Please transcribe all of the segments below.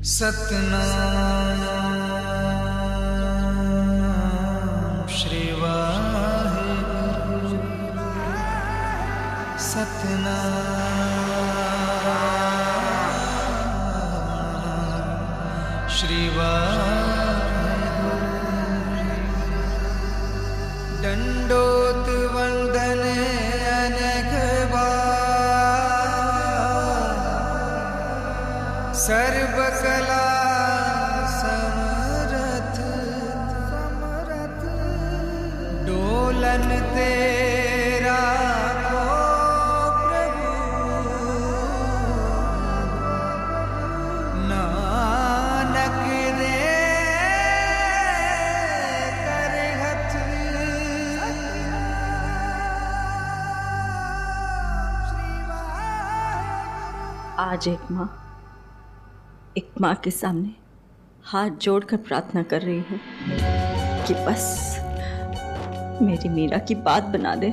सतनाम श्री वाहिगुरु सतनाम श्री वाहिगुरु दंडोत वंदन अनेक बार सर्वकला समरथ डोलन तेरा को प्रभु नानक दे कर हथ। आज एक माँ के सामने हाथ जोड़कर प्रार्थना कर रही हूँ कि बस मेरी मीरा की बात बना दे।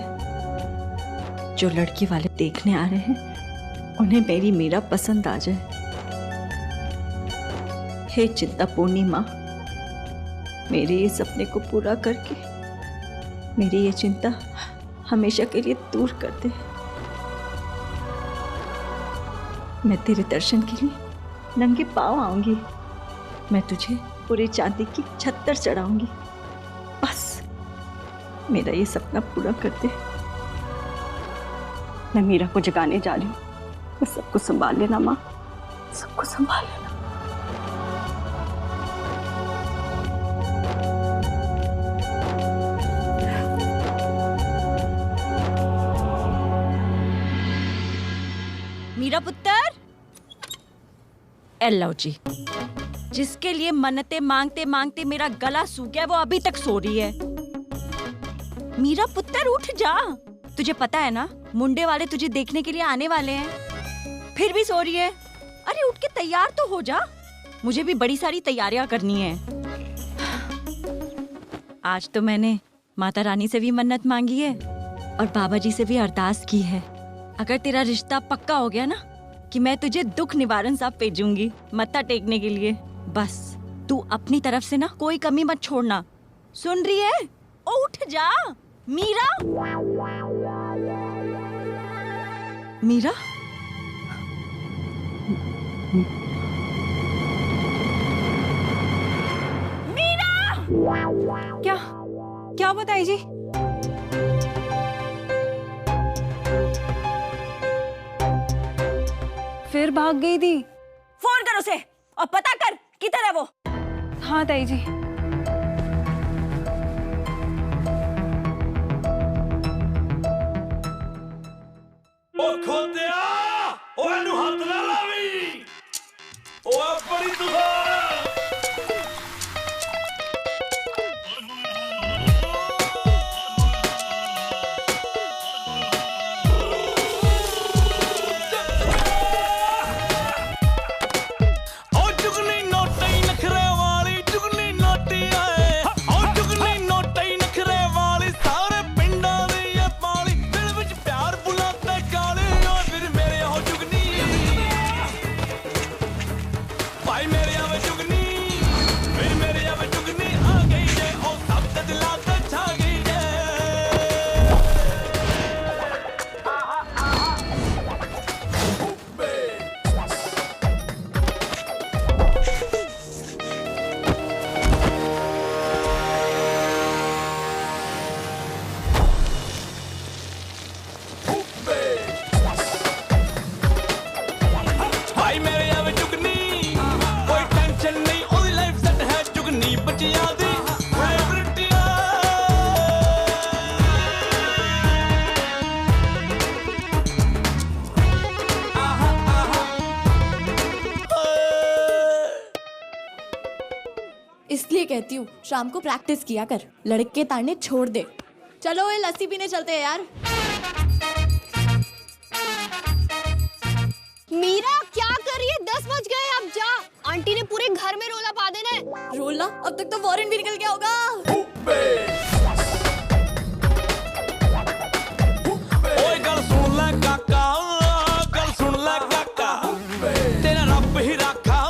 जो लड़की वाले देखने आ रहे हैं उन्हें मेरी मीरा पसंद आ जाए। हे चिंतापूर्णी माँ, मेरे ये सपने को पूरा करके मेरी ये चिंता हमेशा के लिए दूर कर दे। मैं तेरे दर्शन के लिए नंगे पाँव आऊंगी। मैं तुझे पूरे चांदी की छत्तर चढ़ाऊंगी। बस मेरा ये सपना पूरा कर दे। मैं मीरा को जगाने जा रही हूँ। मैं सबको संभाल लेना माँ, सबको संभाल लेना। मीरा पुत्र, लो जी, जिसके लिए मन्नतें मांगते मांगते मेरा गला सूख गया वो अभी तक सो रही है। मीरा पुत्र उठ जा, तुझे पता है ना मुंडे वाले तुझे देखने के लिए आने वाले हैं, फिर भी सो रही है। अरे उठ के तैयार तो हो जा, मुझे भी बड़ी सारी तैयारियां करनी है। आज तो मैंने माता रानी से भी मन्नत मांगी है और बाबा जी से भी अरदास की है। अगर तेरा रिश्ता पक्का हो गया ना कि मैं तुझे दुख निवारण साहब भेजूंगी मत्था टेकने के लिए। बस तू अपनी तरफ से ना कोई कमी मत छोड़ना, सुन रही है? ओ उठ जा मीरा। मीरा मीरा, क्या क्या बताई जी? फिर भाग गई थी? फोन कर उसे और पता कर किधर है वो। हाँ ताई जी। ओ खोतिया, ओ एनु हाथ ना लावी, ओ बड़ी तूफान। इसलिए कहती हूँ शाम को प्रैक्टिस किया कर, लड़के ताड़ने छोड़ दे। चलो ये लस्सी पीने चलते हैं यार। मीरा क्या कर रही है? 10 बज गए, अब जा। आंटी ने पूरे घर में रोला पा देना है। रोला? अब तक तो वारंट भी निकल गया होगा। ओए गल सुन ले काका, गल सुन ले काका, तेरा रब ही राखा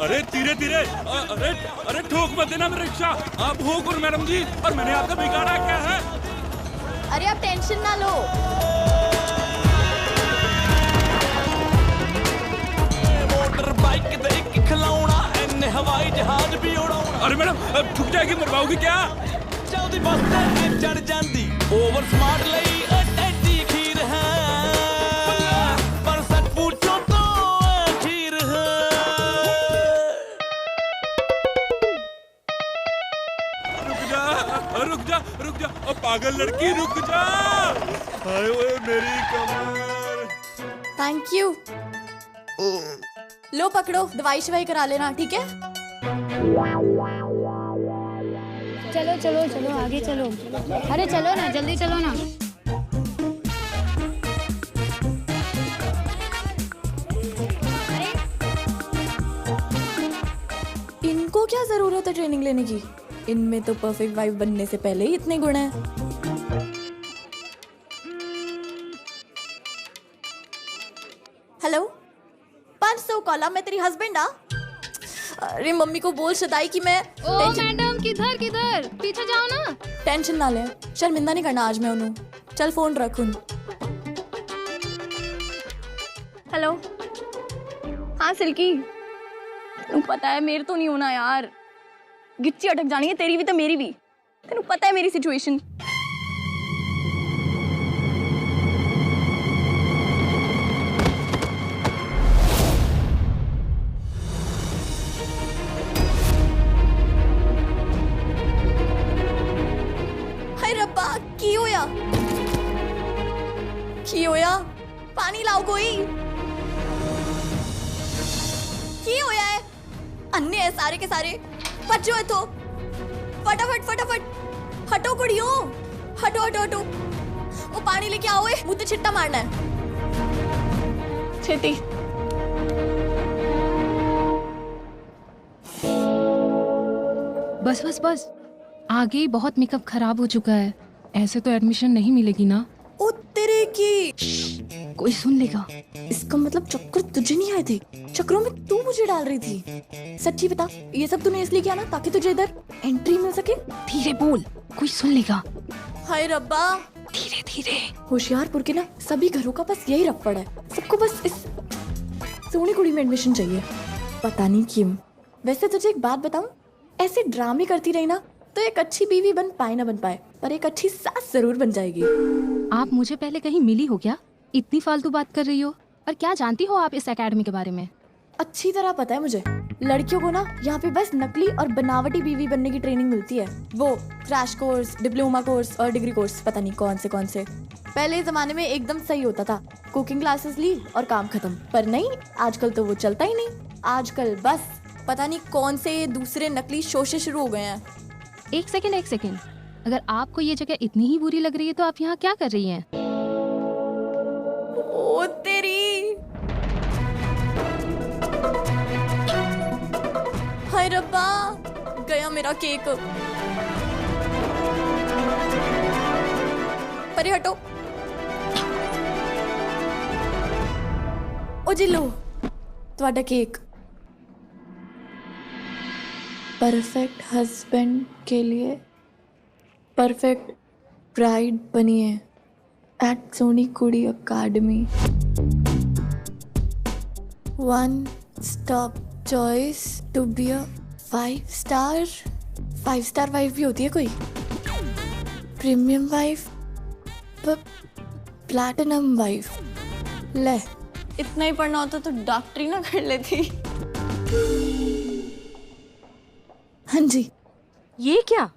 अरे धीरे धीरे, अरे अरे ठोक मत देना मेरा रिक्शा। आप हो कौन मैडम जी, और मैंने आपका बिगाड़ा क्या है? अरे आप टेंशन ना लो। मोटर बाइक दे के खिलाऊना, एने हवाई जहाज भी उड़ाऊना। अरे मैडम ठुक जाएगी, मरवाओगी क्या? चलती बस ते चढ़ जांदी, ओवर स्मार्ट लई अटैची खीर है, पर सच पूछो तो खीर है। रुक जा, रुक जा, ओ पागल लड़की रुक जा। हाय ओए मेरी कमर। Thank you. लो पकड़ो, दवाई शवाई करा लेना, ठीक है? चलो चलो चलो आगे चलो। अरे चलो ना, जल्दी चलो ना। इनको क्या जरूरत है ट्रेनिंग लेने की? इनमें तो परफेक्ट वाइफ बनने से पहले ही इतने गुण हैं। हेलो, 500 कॉला, मैं तेरी हस्बैंड आ। अरे मम्मी को बोल सदाई कि मैं ओ मैडम, किधर किधर, पीछे जाओ ना। टेंशन ना ले, शर्मिंदा नहीं करना आज मैं उन्हें। चल फोन रख उन। हेलो, हाँ सिल्की, तू पता है मेरे तो नहीं होना यार, गिच्ची अटक जानी है, तेरी भी तो मेरी भी। तेनू पता है मेरी सिचुएशन। हाय रब्बा, की होया? की होया? पानी लाओ कोई। की होया है? अन्य है सारे के सारे। बच्चो है तो फटाफट फटाफट हटो कुड़ियों, हटो हटो हटो। वो पानी लेके आओ, मुंह पे छिट्टा मारना है। छेती। बस बस बस, आगे बहुत मेकअप खराब हो चुका है, ऐसे तो एडमिशन नहीं मिलेगी ना। ओ तेरे की, कोई सुन लेगा। इसका मतलब चक्कर तुझे नहीं आए थे, चक्करों में तू मुझे डाल रही थी। सच्ची बता, ये सब तूने इसलिए किया ना ताकि तुझे इधर एंट्री मिल सके? धीरे बोल, कोई सुन लेगा। हाय रब्बा, धीरे धीरे। होशियारपुर के ना सभी घरों का बस यही रफ्फड़ है, सबको बस इस सोनी कुड़ी में एडमिशन चाहिए, पता नहीं क्यों। वैसे तुझे एक बात बताऊं, ऐसे ड्रामे करती रही ना तो एक अच्छी बीवी बन पाए ना बन पाए, पर एक अच्छी सास जरूर बन जाएगी। आप मुझे पहले कहीं मिली हो क्या? इतनी फालतू बात कर रही हो। और क्या जानती हो आप इस एकेडमी के बारे में? अच्छी तरह पता है मुझे, लड़कियों को ना यहाँ पे बस नकली और बनावटी बीवी बनने की ट्रेनिंग मिलती है। वो क्रैश कोर्स, डिप्लोमा कोर्स और डिग्री कोर्स, पता नहीं कौन से। पहले जमाने में एकदम सही होता था, कुकिंग क्लासेस ली और काम खत्म। पर नहीं, आजकल तो वो चलता ही नहीं। आजकल बस पता नहीं कौन से दूसरे नकली शोशे शुरू हो गए हैं। एक सेकेंड, अगर आपको ये जगह इतनी ही बुरी लग रही है तो आप यहाँ क्या कर रही हैं? ओ तेरी, हाय रब्बा, गया मेरा केक। परे हटो। ओ जी लो, ਤੁਹਾਡਾ केक। परफेक्ट हस्बैंड के लिए परफेक्ट ब्राइड बनिए at Soni Kudi academy. 1 stop choice to be a 5 star wife भी होती है कोई, प्रीमियम वाइफ, प्लैटिनम वाइफ। ले, इतना ही पढ़ना होता तो डॉक्टरी ना कर लेती। हाँ जी। ये क्या?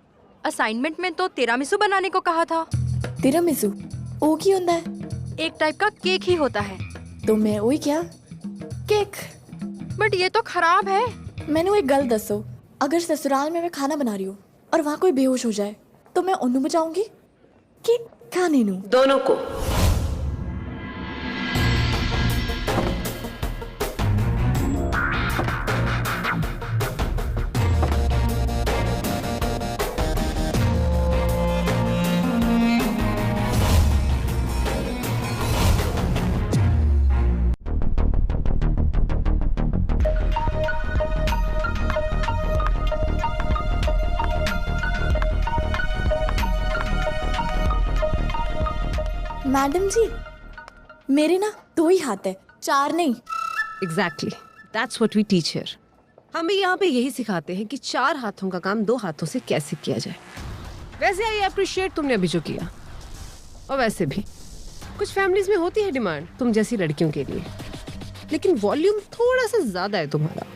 असाइनमेंट में तो तिरामिसू बनाने को कहा था। तिरामिसू ओ की होता है? एक टाइप का केक ही होता है। तो मैं वही क्या, केक। बट ये तो खराब है। मैंने एक गल दसो, अगर ससुराल में मैं खाना बना रही हूँ और वहाँ कोई बेहोश हो जाए तो मैं उन्हें बचाऊंगी कि खाने नू? दोनों को। मैडम जी, मेरे ना 2 ही हाथ है, 4 नहीं। Exactly, that's what we teach here. हम भी यहाँ पे यही सिखाते हैं कि 4 हाथों का काम 2 हाथों से कैसे किया जाए। वैसे आई अप्रिशिएट तुमने अभी जो किया, और वैसे भी कुछ फैमिलीज में होती है डिमांड तुम जैसी लड़कियों के लिए, लेकिन वॉल्यूम थोड़ा सा ज्यादा है तुम्हारा।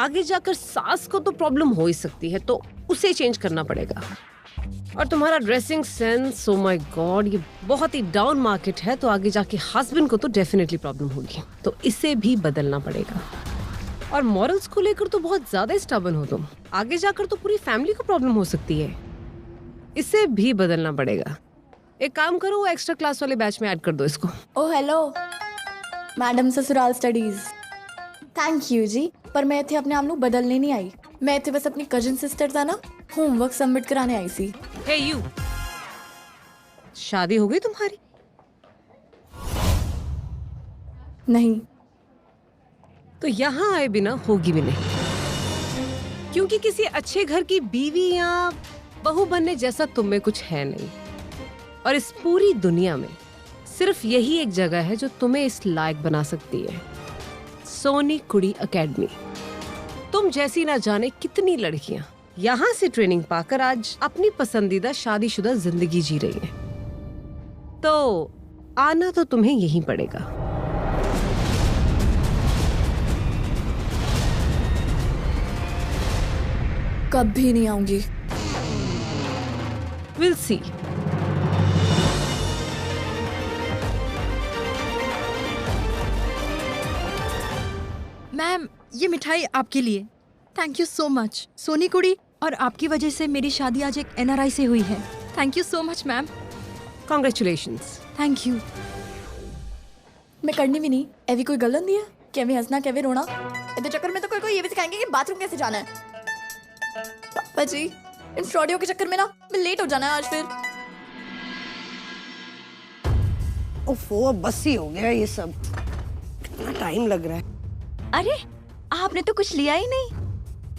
आगे जाकर सास को तो प्रॉब्लम हो ही सकती है, तो उसे चेंज करना पड़ेगा। और तुम्हारा dressing sense, oh my God, ये बहुत ही डाउन मार्केट है, तो आगे जाके हस्बैंड को तो डेफिनेटली प्रॉब्लम होगी, तो इसे भी बदलना पड़ेगा। और मॉरल्स को लेकर तो बहुत ज्यादा स्टबर्न हो तुम, आगे जाकर तो पूरी फैमिली को प्रॉब्लम हो सकती है, इसे भी बदलना पड़ेगा। एक काम करो, वो एक्स्ट्रा क्लास वाले बैच में ऐड कर दो इसको। ओ हेलो मैडम ससुराल स्टडीज, थैंक यू जी, पर मैं इतने अपने आप को बदलने नहीं आई। मैं इतने बस अपनी कजिन सिस्टर था ना, होमवर्क सबमिट कराने आई सी। हे यू, शादी हो गई तुम्हारी? नहीं। तो यहाँ आए बिना होगी भी नहीं, क्योंकि किसी अच्छे घर की बीवी या बहू बनने जैसा तुम में कुछ है नहीं। और इस पूरी दुनिया में सिर्फ यही एक जगह है जो तुम्हें इस लायक बना सकती है, सोनी कुड़ी एकेडमी। तुम जैसी ना जाने कितनी लड़कियां यहाँ से ट्रेनिंग पाकर आज अपनी पसंदीदा शादीशुदा जिंदगी जी रही हैं। तो आना तो तुम्हें यहीं पड़ेगा। कभी नहीं आऊंगी। We'll see. मैम, ये मिठाई आपके लिए। Thank you so much. Soni Kudi, और आपकी वजह से मेरी शादी आज एक NRI से हुई है। Thank you so much ma'am. Congratulations. Thank you. मैं करनी भी नहीं, एवी कोई गलत नहीं है, कैवे हंसना कैवे रोना। इधर चक्कर में तो कोई ये भी सिखाएंगे कि बाथरूम कैसे जाना है। पापा जी, इन फ्रॉडियों के चक्कर में ना मैं लेट हो जाना है आज फिर। ओफो, अब बस ही हो गया ये सब, कितना टाइम लग रहा है। अरे, आपने तो कुछ लिया ही नहीं।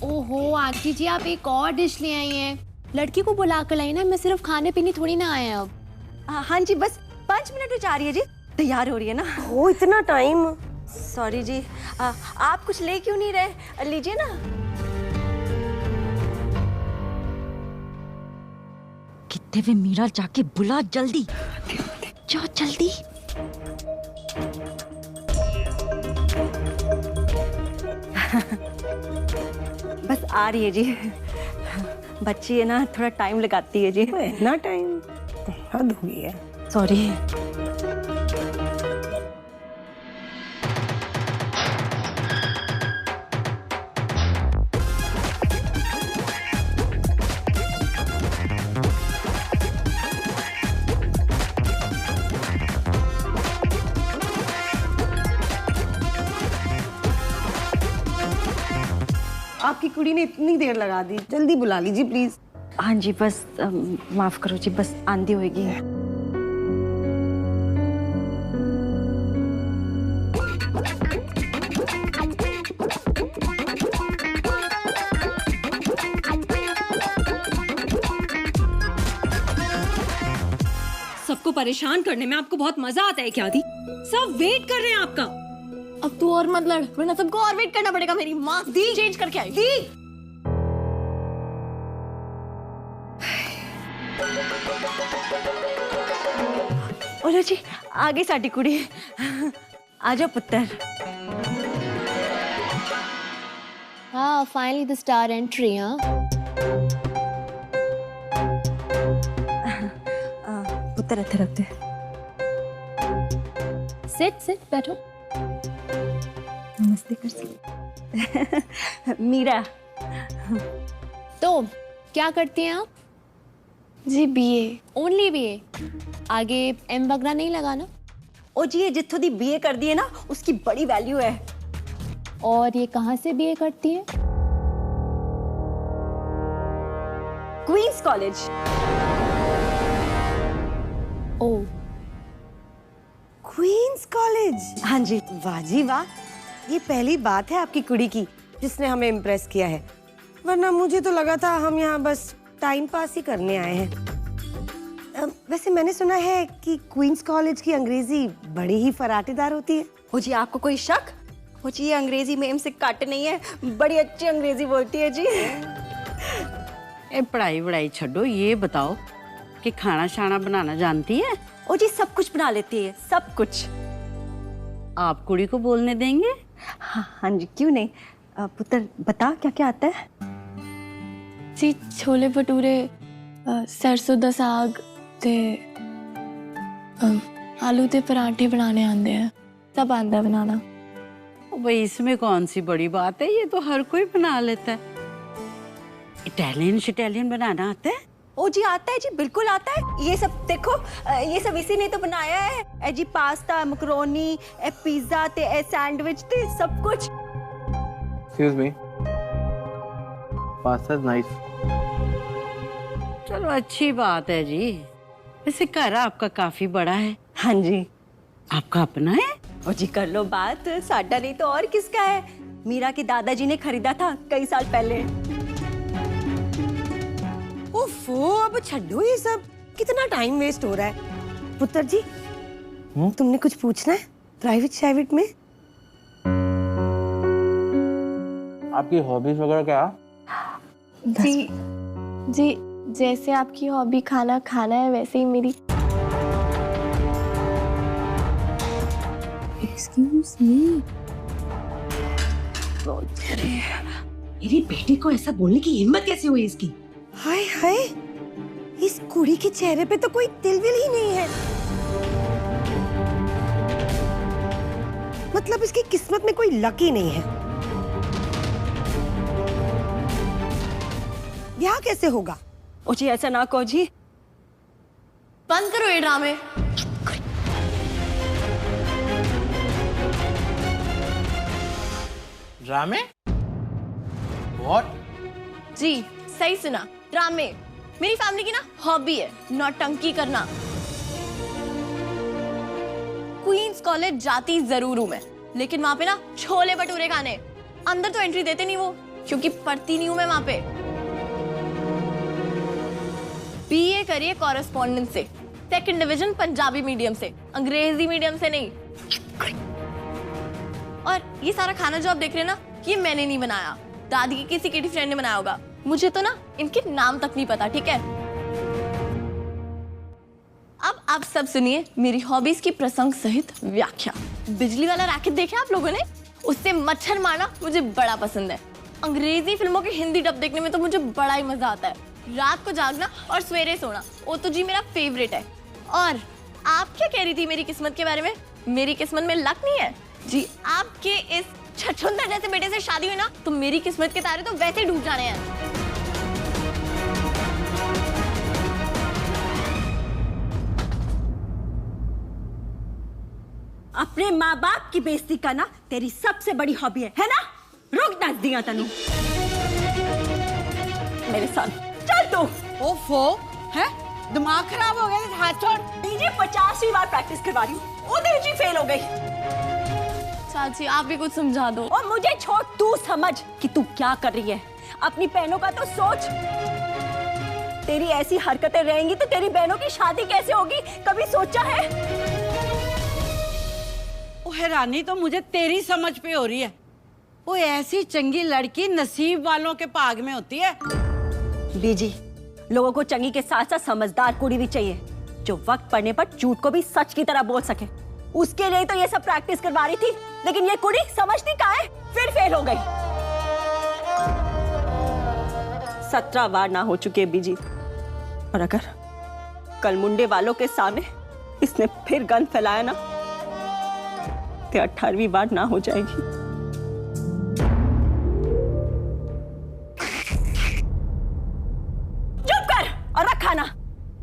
ओहो आंटी जी, आप एक और डिश ले आई हैं। लड़की को बुला कर लाई ना, मैं सिर्फ खाने पीने थोड़ी ना आए हैं अब। हाँ जी, बस 5 मिनट में जा रही है जी, तैयार हो रही है ना। ओ इतना टाइम। सॉरी जी, आप कुछ ले क्यों नहीं रहे? लीजिए ना। कितने वे मीरा, जाके बुला जल्दी, जाओ जल्दी। बस आ रही है जी, बच्ची है ना, थोड़ा टाइम लगाती है जी। इतना टाइम, हद हो गई है। सॉरी। आपकी कुड़ी ने इतनी देर लगा दी, जल्दी बुला लीजिए प्लीज। हाँ जी, बस माफ करो जी, बस आंधी होगी। सबको परेशान करने में आपको बहुत मजा आता है क्या दी? सब वेट कर रहे हैं आपका। अब तू और मत लड़, वरना सबको और वेट करना पड़ेगा। मेरी माँ दी चेंज करके आई दी। ओलो जी, आगे साडी कुड़ी। आजा पुत्र। हाँ, फाइनली द स्टार एंट्री। हाँ पुत्र इधर रख दे। सिट बैठो। नमस्ते कर सकते। मीरा। तो क्या करती हैं आप? जी BA। Only BA? आगे M वगैरह नहीं लगाना? ओ जी, ये जित्थों दी BA कर दी है ना, उसकी बड़ी वैल्यू है। और ये कहाँ से BA करती हैं? Queens College. Oh, Queens College? हाँ जी। वाह जी वाह, ये पहली बात है आपकी कुड़ी की जिसने हमें इम्प्रेस किया है, वरना मुझे तो लगा था हम यहाँ बस टाइम पास ही करने आए हैं। वैसे मैंने सुना है कि क्वींस कॉलेज की अंग्रेजी बड़ी ही फराटेदार होती है। हो जी आपको कोई शक? हो जी ये अंग्रेजी में से काट नहीं है, बड़ी अच्छी अंग्रेजी बोलती है जी। ए पढ़ाई वढ़ाई छड्डो, ये बताओ कि खाना शाना बनाना जानती है? ओ जी सब कुछ बना लेती है, सब कुछ। आप कुड़ी को बोलने देंगे? हाँ जी क्यों नहीं। पुत्र बता क्या क्या आता है? जी छोले भटूरे, सरसों दा साग ते आलू के पराठे बनाने आते हैं, सब आंदा है बनाना। भाई इसमें कौन सी बड़ी बात है, ये तो हर कोई बना लेता है। इटालियन बनाना आता है? ओ जी आता है जी, बिल्कुल आता है। ये सब देखो, ये सब इसी ने तो बनाया है। ए जी पास्ता, मकरोनी, ए पिज्जा ते ए सैंडविच ते सब कुछ। Excuse me. Pasta is nice. चलो अच्छी बात है जी। वैसे घर आपका काफी बड़ा है। हाँ जी। आपका अपना है? ओ जी कर लो बात, साडा नहीं तो और किसका है। मीरा के दादाजी ने खरीदा था कई साल पहले। ओफो अब छड्डो ये सब, कितना टाइम वेस्ट हो रहा है। पुत्र जी तुमने कुछ पूछना है प्राइवेट में? आपकी हॉबीज वगैरह क्या? जी जैसे आपकी हॉबी खाना खाना है वैसे ही मेरी। Excuse me. मेरी बेटी को ऐसा बोलने की हिम्मत कैसे हुई इसकी? हाय हाय, इस कुड़ी के चेहरे पे तो कोई तिलविल ही नहीं है। मतलब इसकी किस्मत में कोई लक ही नहीं है। ब्याह कैसे होगा? ओ जी ऐसा ना कहो जी। बंद करो ये ड्रामे। ड्रामे? What? जी सही सुना, ड्रामे। मेरी फैमिली की ना हॉबी है नौटंकी करना। क्वींस कॉलेज जाती जरूर हूँ मैं, लेकिन वहां पे ना छोले भटूरे खाने। अंदर तो एंट्री देते नहीं वो, क्योंकि पढ़ती नहीं हूँ मैं वहां पे। बीए करिए कॉरेस्पॉन्डेंस से, सेकंड डिवीजन पंजाबी मीडियम से, अंग्रेजी मीडियम से नहीं। और ये सारा खाना जो आप देख रहे हैं ना, ये मैंने नहीं बनाया, दादी की किसी किटी फ्रेंड ने बनाया होगा। मुझे तो ना इनके नाम तक नहीं पता, ठीक है। अब आप सब सुनिए मेरी हॉबीज की प्रसंग सहित व्याख्या। बिजली वाला रैकेट देखा आप लोगों ने? उससे मच्छर मारना मुझे बड़ा पसंद है। अंग्रेजी फिल्मों के हिंदी डब देखने में तो मुझे बड़ा ही मजा आता है। रात को जागना और सवेरे सोना, वो तो जी मेरा फेवरेट है। और आप क्या कह रही थी मेरी किस्मत के बारे में? मेरी किस्मत में लक नहीं है जी। आपके इस छछुंदर जैसे बेटे से शादी हुई ना, तो मेरी किस्मत के तारे तो वैसे ही डूब जाने हैं। अपने माँ बाप की बेइज्जती करना तेरी सबसे बड़ी हॉबी है ना? रुक दस दिया तनु मेरे साथ चल तू। ओफो है, दिमाग खराब हो गया, हाथ छोड़। दीजिए 50वीं बार प्रैक्टिस करवा रही हूँ, वो जी फेल हो गई। चाची आप भी कुछ समझा दो। और मुझे छोड़, तू समझ कि तू क्या कर रही है। अपनी बहनों का तो सोच। तेरी ऐसी हरकतें रहेंगी तो तेरी बहनों की शादी कैसे होगी, कभी सोचा है? ओ हैरानी तो मुझे तेरी समझ पे हो रही है। वो ऐसी चंगी लड़की नसीब वालों के भाग में होती है। बीजी, लोगों को चंगी के साथ साथ समझदार कुड़ी भी चाहिए, जो वक्त पड़ने पर झूठ को भी सच की तरह बोल सके। उसके लिए तो ये सब प्रैक्टिस करवा रही थी, लेकिन ये कुड़ी समझती कहाँ है, फिर फेल हो गई। 17 बार ना हो चुकी है बीजी, और अगर कल मुंडे वालों के सामने इसने फिर गंद फैलाया ना, तो 18वीं बार ना हो जाएगी। चुप कर और रख खाना,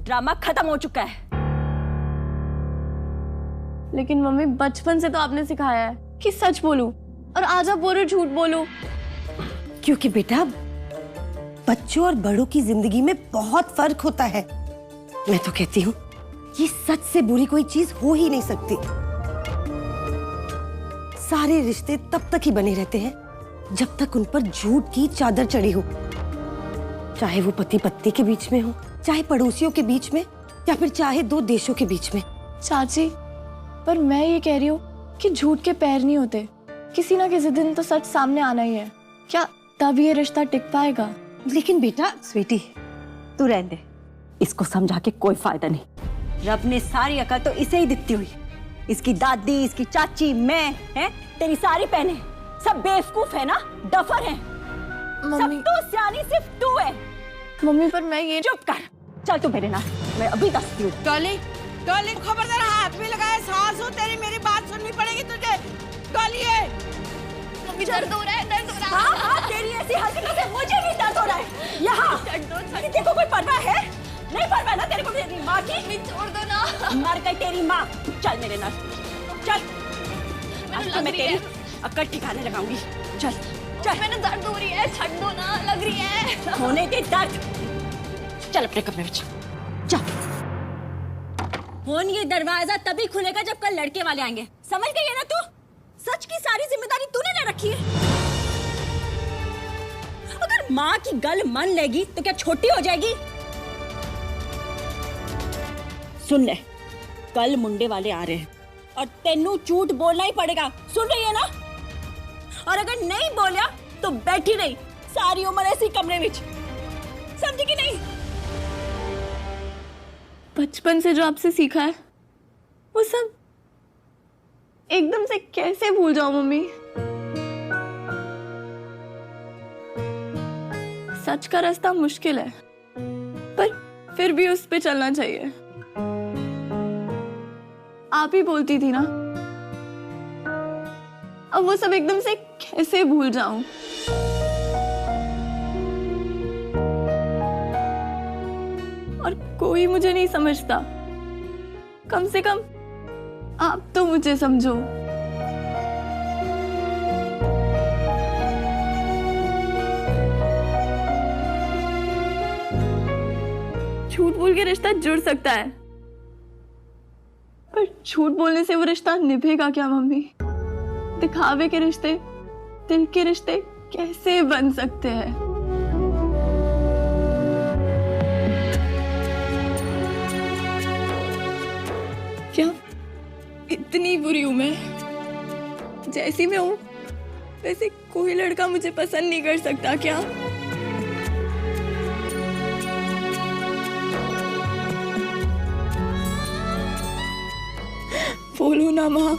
ड्रामा खत्म हो चुका है। लेकिन मम्मी बचपन से तो आपने सिखाया है कि सच बोलूं, और आज आप बोल रहे झूठ बोलूं। क्योंकि बेटा बच्चों और बड़ों की जिंदगी में बहुत फर्क होता है। मैं तो कहती हूँ ये सच से बुरी कोई चीज हो ही नहीं सकती। सारे रिश्ते तब तक ही बने रहते हैं जब तक उन पर झूठ की चादर चढ़ी हो, चाहे वो पति पत्नी के बीच में हो, चाहे पड़ोसियों के बीच में, या फिर चाहे दो देशों के बीच में। चाची, पर मैं ये कह रही हूँ कि झूठ के पैर नहीं होते, किसी ना किसी दिन तो सच सामने आना ही है। क्या तब ये रिश्ता टिक पाएगा? लेकिन बेटा, स्वीटी तू रहने दे, इसको समझा के कोई फायदा नहीं। रब ने सारी अकल तो इसे ही दिती हुई। इसकी दादी, इसकी चाची, मैं हैं, तेरी सारी बहनें सब बेवकूफ है ना, डफर हैं। सब तो सियानी सिर्फ तू है। मम्मी पर मैं ये चुप कर, चल तू मेरे नाल, मैं अभी दसती हूँ। डॉली, डॉली खबरदार, हाथ में लगाए, सास हो तेरी, मेरी बात सुननी पड़ेगी तुझे। डॉली है। मम्मी दर्द हो रहा है, दर्द हो रहा है। हाँ हाँ, तेरी ऐसी हरकतों से मुझे भी दर्द हो रहा है। यहाँ देखो, कोई परवाह है? नहीं परवाह ना तेरे को तेरी माँ की? छोड़ दो ना। मर गई तेरी माँ, चल मेरे नाल, चल। आज तो मैं तेरी अक्ल ठिकाने लगाऊंगी, चल चल। मैंने दर्द हो रही है, छੱड दो ना, लग रही है। होने दे दर्द, चल अपने कमरे में चल। फोन ये दरवाजा तभी खुलेगा जब कल लड़के वाले आएंगे, समझ गई है ना तू? सच की सारी जिम्मेदारी तूने ले रखी है। अगर माँ की गल मान लेगी तो क्या छोटी हो जाएगी? सुन ले, कल मुंडे वाले आ रहे हैं और तेनू झूठ बोलना ही पड़ेगा, सुन रही है ना? और अगर नहीं बोलिया तो बैठी रही सारी उम्र ऐसी कमरे में, समझी कि नहीं? बचपन से जो आपसे सीखा है वो सब एकदम से कैसे भूल जाऊं मम्मी? सच का रास्ता मुश्किल है, पर फिर भी उस पे चलना चाहिए। आप ही बोलती थी ना, अब वो सब एकदम से कैसे भूल जाऊं? और कोई मुझे नहीं समझता, कम से कम आप तो मुझे समझो। झूठ बोल के रिश्ता जुड़ सकता है, पर झूठ बोलने से वो रिश्ता निभेगा क्या मम्मी? दिखावे के रिश्ते, दिल के रिश्ते कैसे बन सकते हैं? क्या इतनी बुरी हूं मैं? जैसी मैं हूं वैसे कोई लड़का मुझे पसंद नहीं कर सकता क्या? बोलो ना माँ,